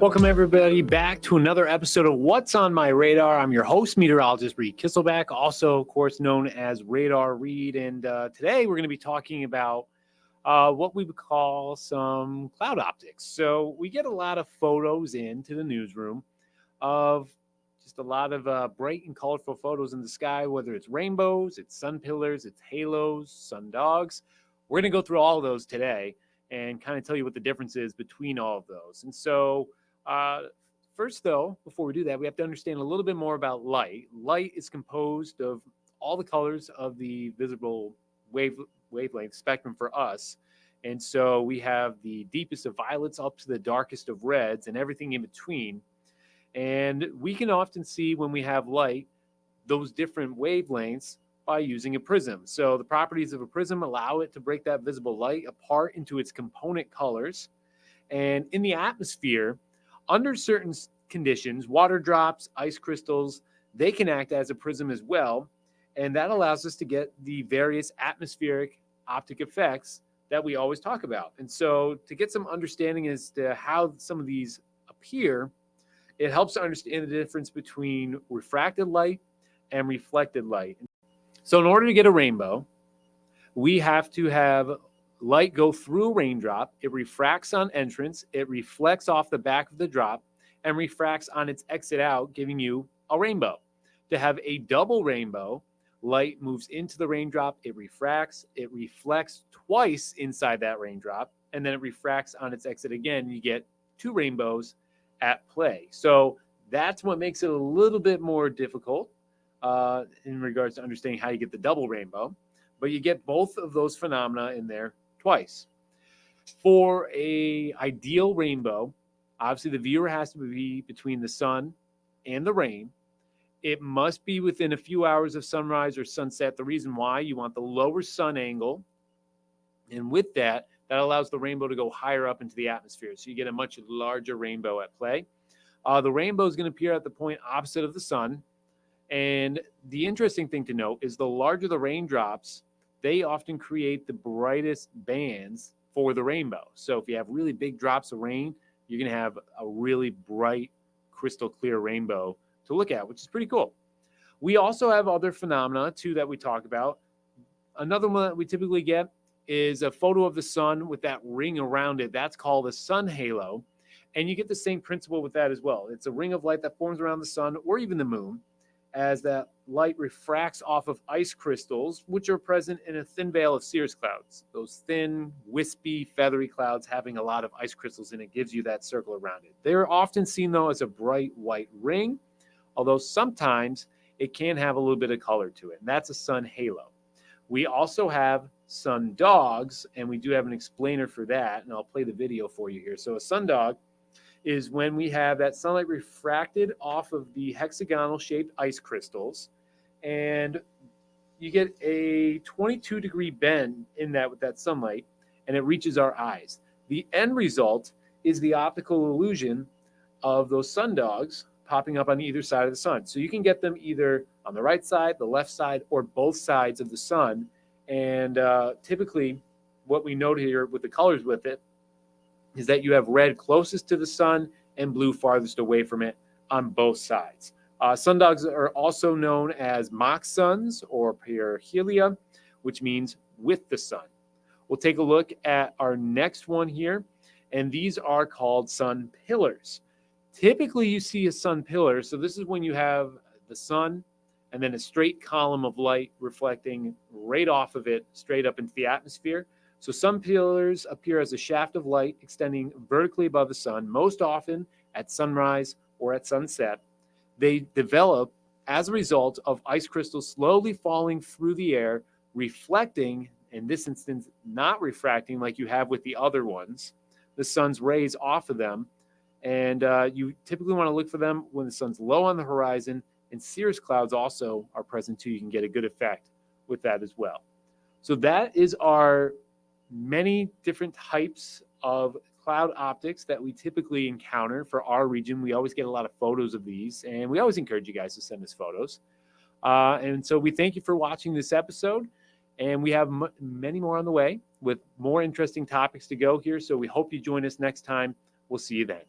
Welcome, everybody, back to another episode of What's on My Radar. I'm your host, Meteorologist Reid Kisselback, also, of course, known as Radar Reid. And today we're going to be talking about what we would call some cloud optics. So we get a lot of photos into the newsroom of just a lot of bright and colorful photos in the sky, whether it's rainbows, it's sun pillars, it's halos, sun dogs. We're going to go through all of those today and kind of tell you what the difference is between all of those. And so first, though, before we do that, we have to understand a little bit more about light. Light is composed of all the colors of the visible wavelength spectrum for us. And so we have the deepest of violets up to the darkest of reds and everything in between. And we can often see when we have light, those different wavelengths by using a prism. So the properties of a prism allow it to break that visible light apart into its component colors. And in the atmosphere, under certain conditions, water drops, ice crystals, they can act as a prism as well. And that allows us to get the various atmospheric optic effects that we always talk about. And so to get some understanding as to how some of these appear, it helps to understand the difference between refracted light and reflected light. So in order to get a rainbow, we have to have light go through a raindrop. It refracts on entrance, it reflects off the back of the drop, and refracts on its exit out, giving you a rainbow. To have a double rainbow, light moves into the raindrop, it refracts, it reflects twice inside that raindrop, and then it refracts on its exit again. You get two rainbows at play. So that's what makes it a little bit more difficult in regards to understanding how you get the double rainbow, but you get both of those phenomena in there twice. For an ideal rainbow, obviously the viewer has to be between the sun and the rain. It must be within a few hours of sunrise or sunset. The reason why, you want the lower sun angle, and with that, that allows the rainbow to go higher up into the atmosphere, so you get a much larger rainbow at play. The rainbow is going to appear at the point opposite of the sun, and the interesting thing to note is the larger the raindrops, they often create the brightest bands for the rainbow. So if you have really big drops of rain, you're going to have a really bright, crystal clear rainbow to look at, which is pretty cool. We also have other phenomena, too, that we talk about. Another one that we typically get is a photo of the sun with that ring around it. That's called a sun halo. And you get the same principle with that as well. It's a ring of light that forms around the sun or even the moon, as that light refracts off of ice crystals, which are present in a thin veil of cirrus clouds. Those thin, wispy, feathery clouds having a lot of ice crystals in it gives you that circle around it. They're often seen, though, as a bright white ring, although sometimes it can have a little bit of color to it, and that's a sun halo. We also have sun dogs, and we do have an explainer for that, and I'll play the video for you here. So a sun dog is when we have that sunlight refracted off of the hexagonal shaped ice crystals, and you get a 22-degree bend in that with that sunlight, and it reaches our eyes. The end result is the optical illusion of those sun dogs popping up on either side of the sun. So you can get them either on the right side, the left side, or both sides of the sun. And typically what we note here with the colors with it is that you have red closest to the sun and blue farthest away from it on both sides. Sundogs are also known as mock suns or perihelia, which means with the sun. We'll take a look at our next one here, and these are called sun pillars. Typically, you see a sun pillar, so this is when you have the sun and then a straight column of light reflecting right off of it, straight up into the atmosphere. So sun pillars appear as a shaft of light extending vertically above the sun, most often at sunrise or at sunset. They develop as a result of ice crystals slowly falling through the air, reflecting, in this instance, not refracting like you have with the other ones, the sun's rays off of them. And you typically want to look for them when the sun's low on the horizon, and cirrus clouds also are present too. You can get a good effect with that as well. So that is our many different types of cloud optics that we typically encounter for our region. We always get a lot of photos of these, and we always encourage you guys to send us photos. And so we thank you for watching this episode, and we have many more on the way with more interesting topics to go here. So we hope you join us next time. We'll see you then.